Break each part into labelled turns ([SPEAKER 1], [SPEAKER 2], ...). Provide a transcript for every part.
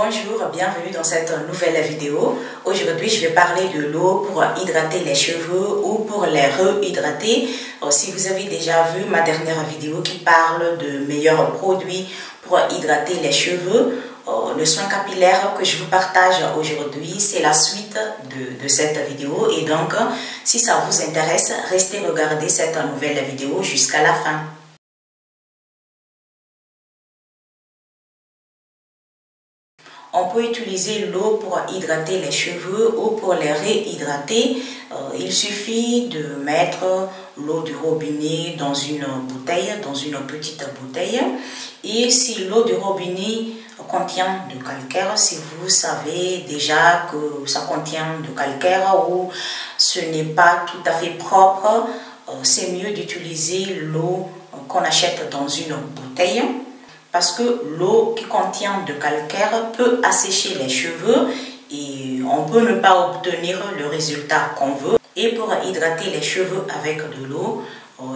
[SPEAKER 1] Bonjour, bienvenue dans cette nouvelle vidéo. Aujourd'hui, je vais parler de l'eau pour hydrater les cheveux ou pour les rehydrater. Si vous avez déjà vu ma dernière vidéo qui parle de meilleurs produits pour hydrater les cheveux, le soin capillaire que je vous partage aujourd'hui, c'est la suite de cette vidéo. Et donc, si ça vous intéresse, restez regarder cette nouvelle vidéo jusqu'à la fin. On peut utiliser l'eau pour hydrater les cheveux ou pour les réhydrater. Il suffit de mettre l'eau du robinet dans une bouteille, dans une petite bouteille. Et si l'eau du robinet contient du calcaire, si vous savez déjà que ça contient du calcaire ou ce n'est pas tout à fait propre, c'est mieux d'utiliser l'eau qu'on achète dans une bouteille. Parce que l'eau qui contient du calcaire peut assécher les cheveux et on peut ne pas obtenir le résultat qu'on veut. Et pour hydrater les cheveux avec de l'eau,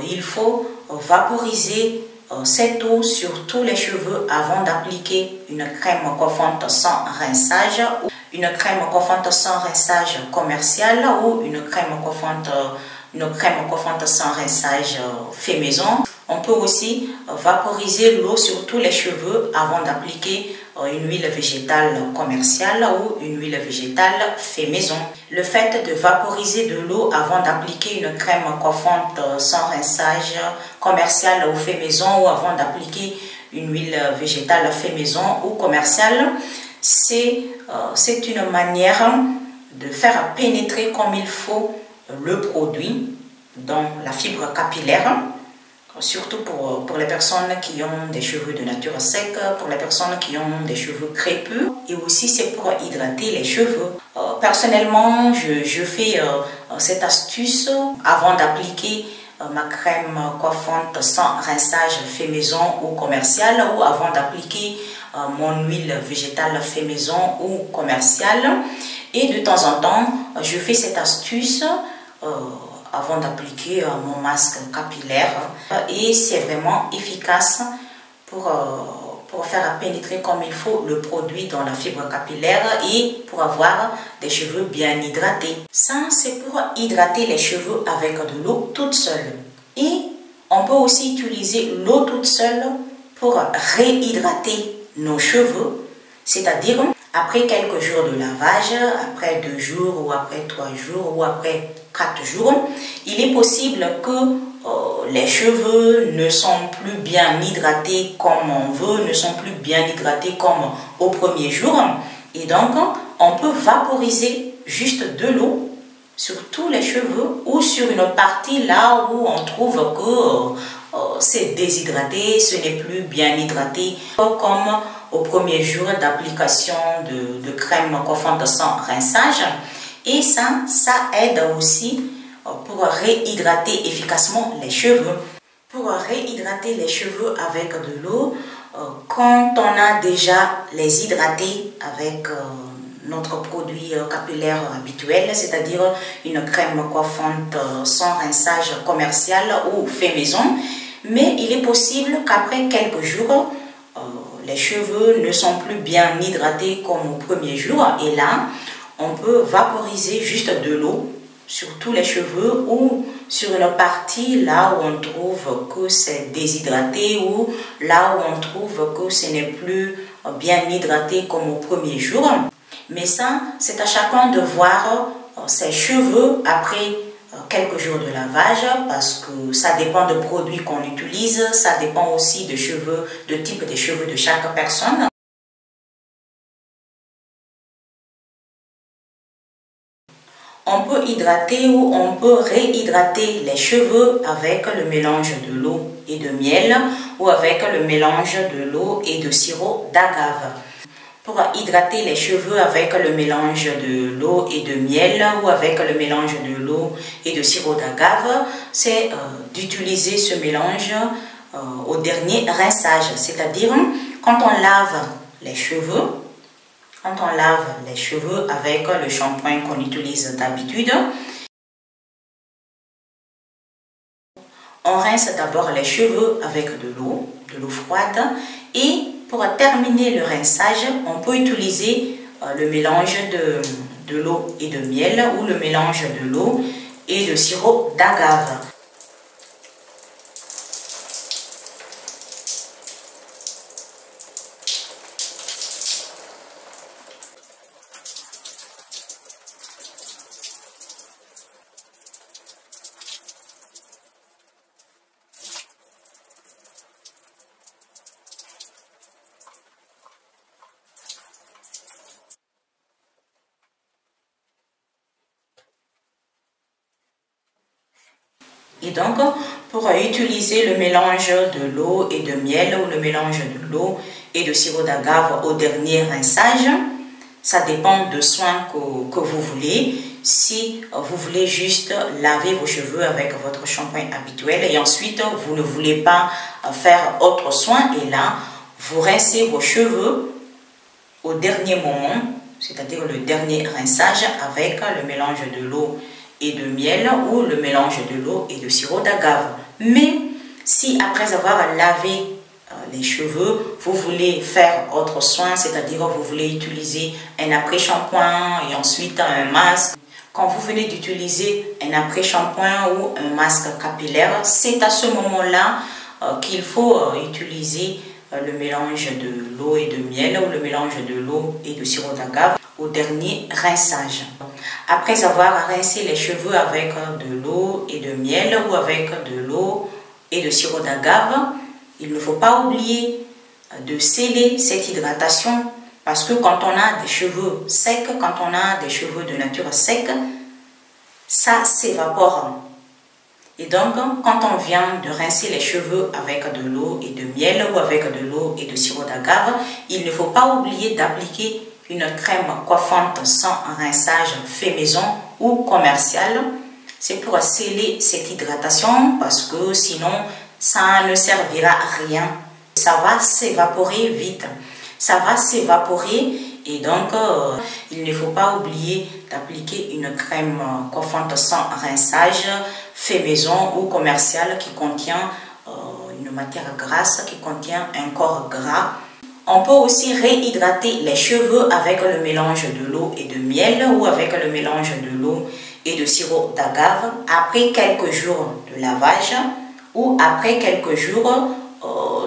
[SPEAKER 1] il faut vaporiser cette eau sur tous les cheveux avant d'appliquer une crème coiffante sans rinçage, une crème coiffante sans rinçage commerciale ou une crème coiffante sans rinçage fait maison. On peut aussi vaporiser l'eau sur tous les cheveux avant d'appliquer une huile végétale commerciale ou une huile végétale fait maison. Le fait de vaporiser de l'eau avant d'appliquer une crème coiffante sans rinçage commerciale ou fait maison ou avant d'appliquer une huile végétale fait maison ou commerciale, c'est une manière de faire pénétrer comme il faut le produit dans la fibre capillaire. Surtout pour les personnes qui ont des cheveux de nature sec, pour les personnes qui ont des cheveux crépus. Et aussi, c'est pour hydrater les cheveux. Personnellement, je fais cette astuce avant d'appliquer ma crème coiffante sans rinçage fait maison ou commerciale, ou avant d'appliquer mon huile végétale fait maison ou commerciale. Et de temps en temps, je fais cette astuce avant d'appliquer mon masque capillaire, et c'est vraiment efficace pour faire pénétrer comme il faut le produit dans la fibre capillaire et pour avoir des cheveux bien hydratés. Ça, c'est pour hydrater les cheveux avec de l'eau toute seule. Et on peut aussi utiliser l'eau toute seule pour réhydrater nos cheveux, c'est-à-dire après quelques jours de lavage, après 2 jours ou après 3 jours ou après 4 jours, il est possible que les cheveux ne sont plus bien hydratés comme on veut, ne sont plus bien hydratés comme au premier jour. Et donc, on peut vaporiser juste de l'eau sur tous les cheveux ou sur une partie là où on trouve que c'est déshydraté, ce n'est plus bien hydraté, comme au premier jour d'application de crème coiffante sans rinçage. Et ça aide aussi pour réhydrater efficacement les cheveux. Pour réhydrater les cheveux avec de l'eau, quand on a déjà les hydratés avec notre produit capillaire habituel, c'est-à-dire une crème coiffante sans rinçage commercial ou fait maison, mais il est possible qu'après quelques jours, les cheveux ne sont plus bien hydratés comme au premier jour, et là, on peut vaporiser juste de l'eau sur tous les cheveux ou sur une partie là où on trouve que c'est déshydraté ou là où on trouve que ce n'est plus bien hydraté comme au premier jour. Mais ça, c'est à chacun de voir ses cheveux après quelques jours de lavage, parce que ça dépend des produits qu'on utilise, ça dépend aussi de type de cheveux de chaque personne. On peut hydrater ou on peut réhydrater les cheveux avec le mélange de l'eau et de miel ou avec le mélange de l'eau et de sirop d'agave. Pour hydrater les cheveux avec le mélange de l'eau et de miel ou avec le mélange de l'eau et de sirop d'agave, c'est d'utiliser ce mélange au dernier rinçage, c'est-à-dire quand on lave les cheveux. Quand on lave les cheveux avec le shampoing qu'on utilise d'habitude, on rince d'abord les cheveux avec de l'eau froide et pour terminer le rinçage, on peut utiliser le mélange de l'eau et de miel ou le mélange de l'eau et de sirop d'agave. Et donc, pour utiliser le mélange de l'eau et de miel ou le mélange de l'eau et de sirop d'agave au dernier rinçage, ça dépend de soins que vous voulez. Si vous voulez juste laver vos cheveux avec votre shampoing habituel et ensuite vous ne voulez pas faire autre soin, et là, vous rincez vos cheveux au dernier moment, c'est-à-dire le dernier rinçage avec le mélange de l'eau et de miel ou le mélange de l'eau et de sirop d'agave. Mais si après avoir lavé les cheveux, vous voulez faire autre soin, c'est-à-dire vous voulez utiliser un après-shampoing et ensuite un masque. Quand vous venez d'utiliser un après-shampoing ou un masque capillaire, c'est à ce moment-là qu'il faut utiliser le mélange de l'eau et de miel ou le mélange de l'eau et de sirop d'agave au dernier rinçage. Après avoir rincé les cheveux avec de l'eau et de miel ou avec de l'eau et de sirop d'agave, il ne faut pas oublier de sceller cette hydratation, parce que quand on a des cheveux secs, quand on a des cheveux de nature sec, ça s'évapore. Et donc, quand on vient de rincer les cheveux avec de l'eau et de miel ou avec de l'eau et de sirop d'agave, il ne faut pas oublier d'appliquer une crème coiffante sans rinçage fait maison ou commerciale. C'est pour sceller cette hydratation, parce que sinon, ça ne servira à rien. Ça va s'évaporer vite. Ça va s'évaporer et donc il ne faut pas oublier d'appliquer une crème coiffante sans rinçage fait maison ou commerciale qui contient une matière grasse, qui contient un corps gras. On peut aussi réhydrater les cheveux avec le mélange de l'eau et de miel ou avec le mélange de l'eau et de sirop d'agave après quelques jours de lavage ou après quelques jours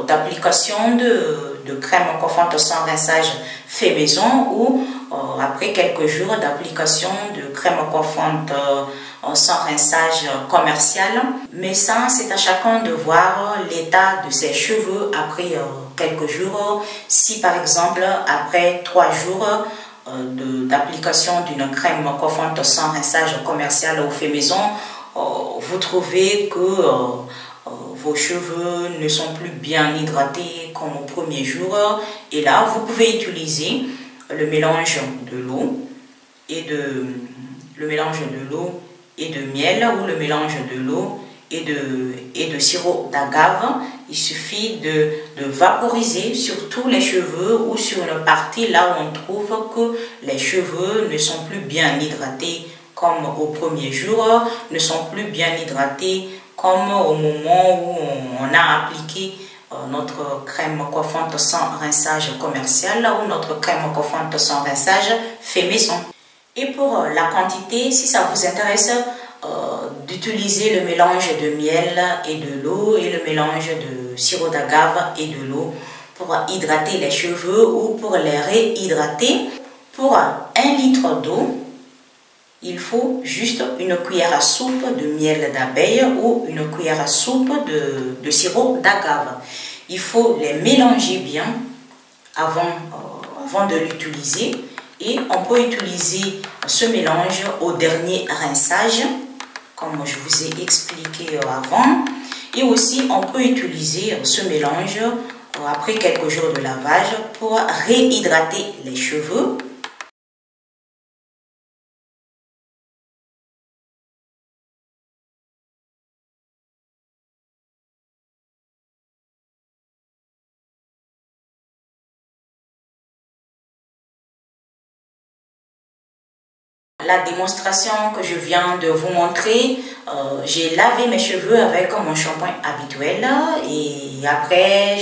[SPEAKER 1] d'application de crème coiffante sans rinçage fait maison ou après quelques jours d'application de crème coiffante sans rinçage commercial. Mais ça, c'est à chacun de voir l'état de ses cheveux après quelques jours. Si par exemple, après 3 jours d'application d'une crème coiffante sans rinçage commercial ou fait maison, vous trouvez que vos cheveux ne sont plus bien hydratés comme au premier jour, et là vous pouvez utiliser le mélange de l'eau et de miel ou le mélange de l'eau et de sirop d'agave. Il suffit de vaporiser sur tous les cheveux ou sur une partie là où on trouve que les cheveux ne sont plus bien hydratés comme au premier jour, ne sont plus bien hydratés comme au moment où on a appliqué notre crème coiffante sans rinçage commercial ou notre crème coiffante sans rinçage fait maison. Et pour la quantité, si ça vous intéresse d'utiliser le mélange de miel et de l'eau et le mélange de sirop d'agave et de l'eau pour hydrater les cheveux ou pour les réhydrater, pour 1 litre d'eau, il faut juste une cuillère à soupe de miel d'abeille ou une cuillère à soupe de sirop d'agave. Il faut les mélanger bien avant de l'utiliser, et on peut utiliser ce mélange au dernier rinçage, comme je vous ai expliqué avant. Et aussi, on peut utiliser ce mélange après quelques jours de lavage pour réhydrater les cheveux. La démonstration que je viens de vous montrer, j'ai lavé mes cheveux avec mon shampoing habituel et après,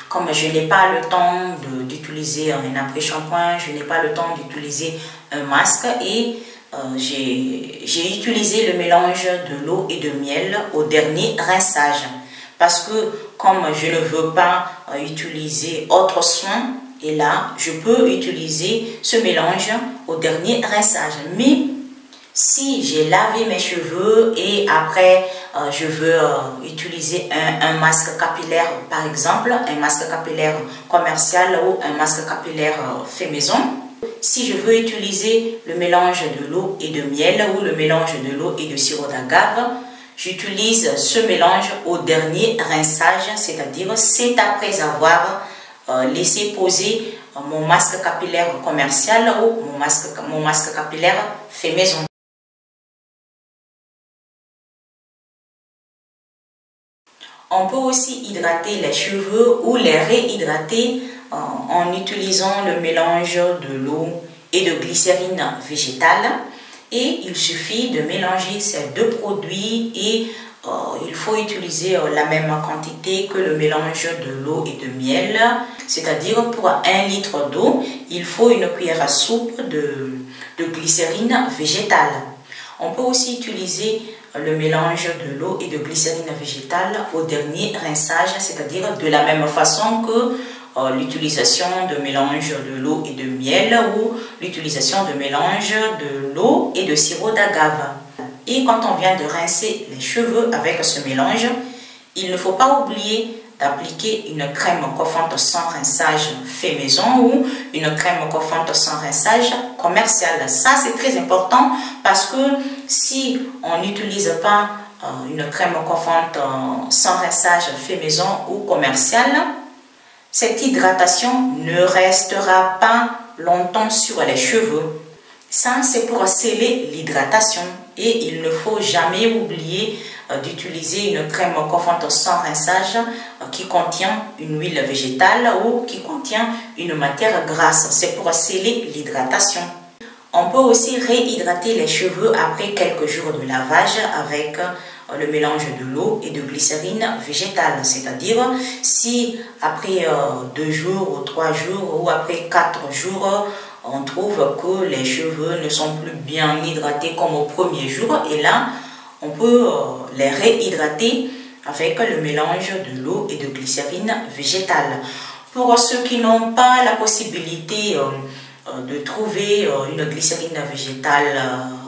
[SPEAKER 1] comme je n'ai pas le temps d'utiliser un après-shampoing, je n'ai pas le temps d'utiliser un masque et j'ai utilisé le mélange de l'eau et de miel au dernier rinçage parce que comme je ne veux pas utiliser autre soin, et là, je peux utiliser ce mélange au dernier rinçage. Mais si j'ai lavé mes cheveux et après, je veux utiliser un masque capillaire, par exemple, un masque capillaire commercial ou un masque capillaire fait maison, si je veux utiliser le mélange de l'eau et de miel ou le mélange de l'eau et de sirop d'agave, j'utilise ce mélange au dernier rinçage, c'est-à-dire c'est après avoir laisser poser mon masque capillaire commercial ou mon masque capillaire fait maison. On peut aussi hydrater les cheveux ou les réhydrater en utilisant le mélange de l'eau et de glycérine végétale. Et il suffit de mélanger ces deux produits et il faut utiliser la même quantité que le mélange de l'eau et de miel. C'est-à-dire pour 1 litre d'eau, il faut une cuillère à soupe de glycérine végétale. On peut aussi utiliser le mélange de l'eau et de glycérine végétale au dernier rinçage, c'est-à-dire de la même façon que l'utilisation de mélange de l'eau et de miel ou l'utilisation de mélange de l'eau et de sirop d'agave. Et quand on vient de rincer les cheveux avec ce mélange, il ne faut pas oublier d'appliquer une crème coiffante sans rinçage fait maison ou une crème coiffante sans rinçage commerciale. Ça, c'est très important parce que si on n'utilise pas une crème coiffante sans rinçage fait maison ou commerciale, cette hydratation ne restera pas longtemps sur les cheveux. Ça, c'est pour sceller l'hydratation. Et il ne faut jamais oublier d'utiliser une crème coiffante sans rinçage qui contient une huile végétale ou qui contient une matière grasse. C'est pour sceller l'hydratation. On peut aussi réhydrater les cheveux après quelques jours de lavage avec le mélange de l'eau et de glycérine végétale. C'est-à-dire, si après 2 jours ou 3 jours ou après 4 jours, on trouve que les cheveux ne sont plus bien hydratés comme au premier jour, et là, on peut les réhydrater avec le mélange de l'eau et de glycérine végétale. Pour ceux qui n'ont pas la possibilité de trouver une glycérine végétale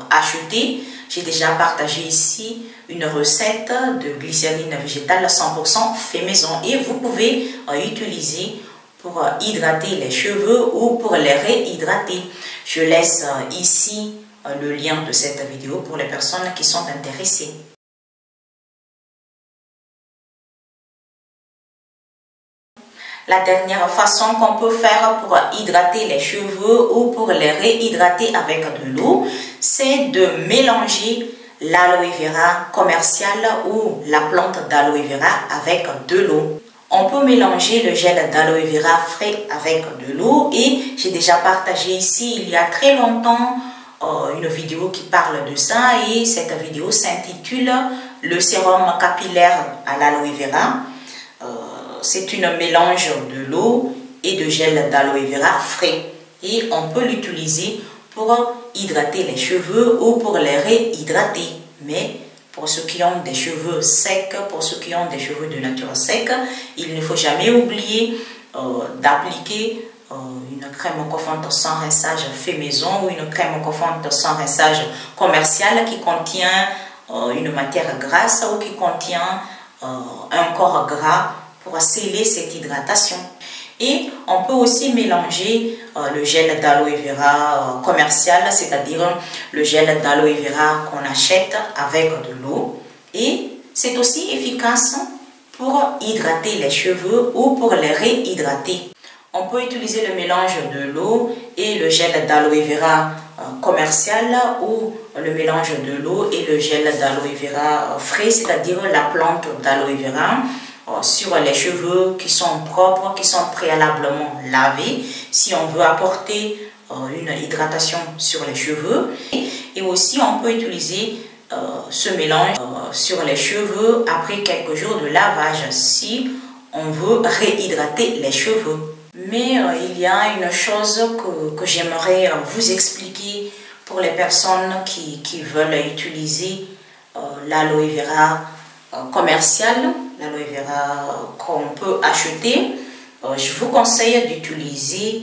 [SPEAKER 1] achetée, j'ai déjà partagé ici une recette de glycérine végétale 100% fait maison et vous pouvez utiliser pour hydrater les cheveux ou pour les réhydrater. Je laisse ici le lien de cette vidéo pour les personnes qui sont intéressées. La dernière façon qu'on peut faire pour hydrater les cheveux ou pour les réhydrater avec de l'eau, c'est de mélanger l'aloe vera commercial ou la plante d'aloe vera avec de l'eau. On peut mélanger le gel d'aloe vera frais avec de l'eau et j'ai déjà partagé ici il y a très longtemps une vidéo qui parle de ça et cette vidéo s'intitule le sérum capillaire à l'aloe vera. C'est un mélange de l'eau et de gel d'aloe vera frais et on peut l'utiliser pour hydrater les cheveux ou pour les réhydrater. Mais pour ceux qui ont des cheveux secs, pour ceux qui ont des cheveux de nature sec, il ne faut jamais oublier d'appliquer une crème coiffante sans rinçage fait maison ou une crème coiffante sans rinçage commercial qui contient une matière grasse ou qui contient un corps gras pour sceller cette hydratation. Et on peut aussi mélanger le gel d'aloe vera commercial, c'est-à-dire le gel d'aloe vera qu'on achète avec de l'eau. Et c'est aussi efficace pour hydrater les cheveux ou pour les réhydrater. On peut utiliser le mélange de l'eau et le gel d'aloe vera commercial ou le mélange de l'eau et le gel d'aloe vera frais, c'est-à-dire la plante d'aloe vera, sur les cheveux qui sont propres, qui sont préalablement lavés. Si on veut apporter une hydratation sur les cheveux. Et aussi, on peut utiliser ce mélange sur les cheveux après quelques jours de lavage si on veut réhydrater les cheveux. Mais il y a une chose que j'aimerais vous expliquer pour les personnes qui veulent utiliser l'aloe vera commercial, l'aloe vera qu'on peut acheter. Je vous conseille d'utiliser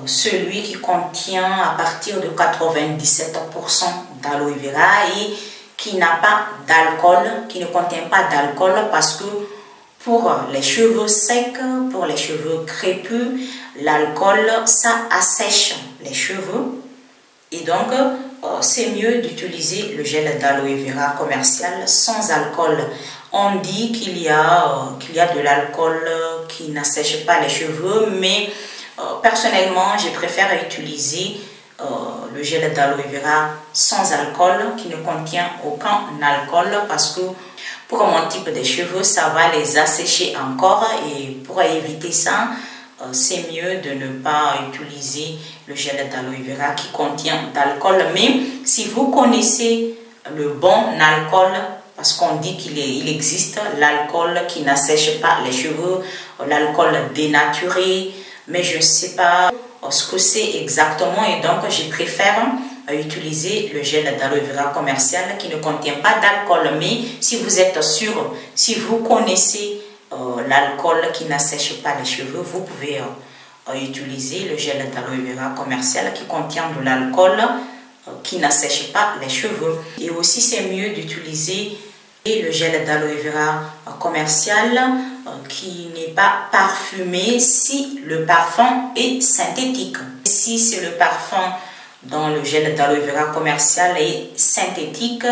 [SPEAKER 1] celui qui contient à partir de 97% d'aloe vera et qui n'a pas d'alcool, qui ne contient pas d'alcool, parce que pour les cheveux secs, pour les cheveux crépus, l'alcool, ça assèche les cheveux. Et donc, c'est mieux d'utiliser le gel d'aloe vera commercial sans alcool. On dit qu'il y a de l'alcool qui n'assèche pas les cheveux, mais personnellement, je préfère utiliser le gel d'aloe vera sans alcool, qui ne contient aucun alcool, parce que pour mon type de cheveux, ça va les assécher encore, et pour éviter ça, c'est mieux de ne pas utiliser le gel d'aloe vera qui contient d'alcool. Mais si vous connaissez le bon alcool, parce qu'on dit qu'il existe l'alcool qui n'assèche pas les cheveux, l'alcool dénaturé, mais je ne sais pas ce que c'est exactement, et donc je préfère utiliser le gel d'aloe vera commercial qui ne contient pas d'alcool. Mais si vous êtes sûr, si vous connaissez l'alcool qui n'assèche pas les cheveux, vous pouvez utiliser le gel d'aloe vera commercial qui contient de l'alcool qui n'assèche pas les cheveux. Et aussi, c'est mieux d'utiliser le gel d'aloe vera commercial qui n'est pas parfumé si le parfum est synthétique. Si c'est le parfum dans le gel d'aloe vera commercial est synthétique,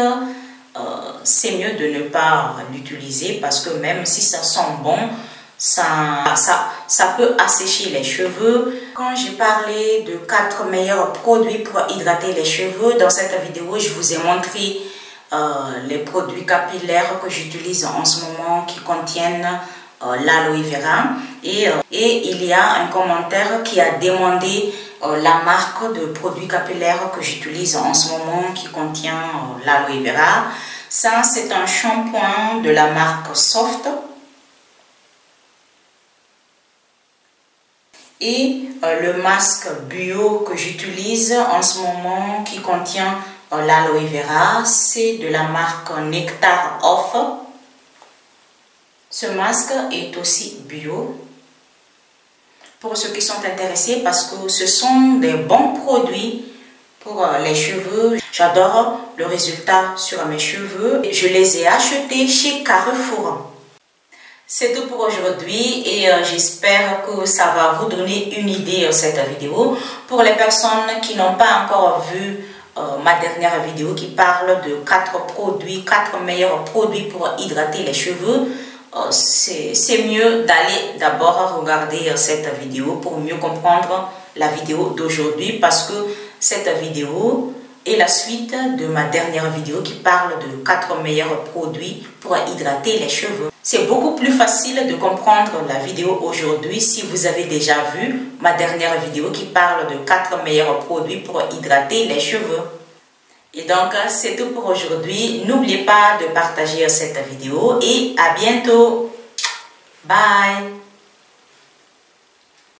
[SPEAKER 1] c'est mieux de ne pas l'utiliser, parce que même si ça sent bon, ça peut assécher les cheveux. Quand j'ai parlé de 4 meilleurs produits pour hydrater les cheveux, dans cette vidéo, je vous ai montré les produits capillaires que j'utilise en ce moment qui contiennent l'aloe vera. Et il y a un commentaire qui a demandé la marque de produits capillaires que j'utilise en ce moment qui contient l'aloe vera. Ça, c'est un shampoing de la marque Soft. Et le masque bio que j'utilise en ce moment qui contient l'aloe vera, c'est de la marque Nectar Off. Ce masque est aussi bio. Pour ceux qui sont intéressés, parce que ce sont des bons produits pour les cheveux. J'adore le résultat sur mes cheveux. Je les ai achetés chez Carrefour. C'est tout pour aujourd'hui, et j'espère que ça va vous donner une idée cette vidéo. Pour les personnes qui n'ont pas encore vu ma dernière vidéo qui parle de 4 meilleurs produits pour hydrater les cheveux, c'est mieux d'aller d'abord regarder cette vidéo pour mieux comprendre la vidéo d'aujourd'hui, parce que cette vidéo est la suite de ma dernière vidéo qui parle de 4 meilleurs produits pour hydrater les cheveux. C'est beaucoup plus facile de comprendre la vidéo aujourd'hui si vous avez déjà vu ma dernière vidéo qui parle de 4 meilleurs produits pour hydrater les cheveux. Et donc, c'est tout pour aujourd'hui. N'oubliez pas de partager cette vidéo et à bientôt. Bye!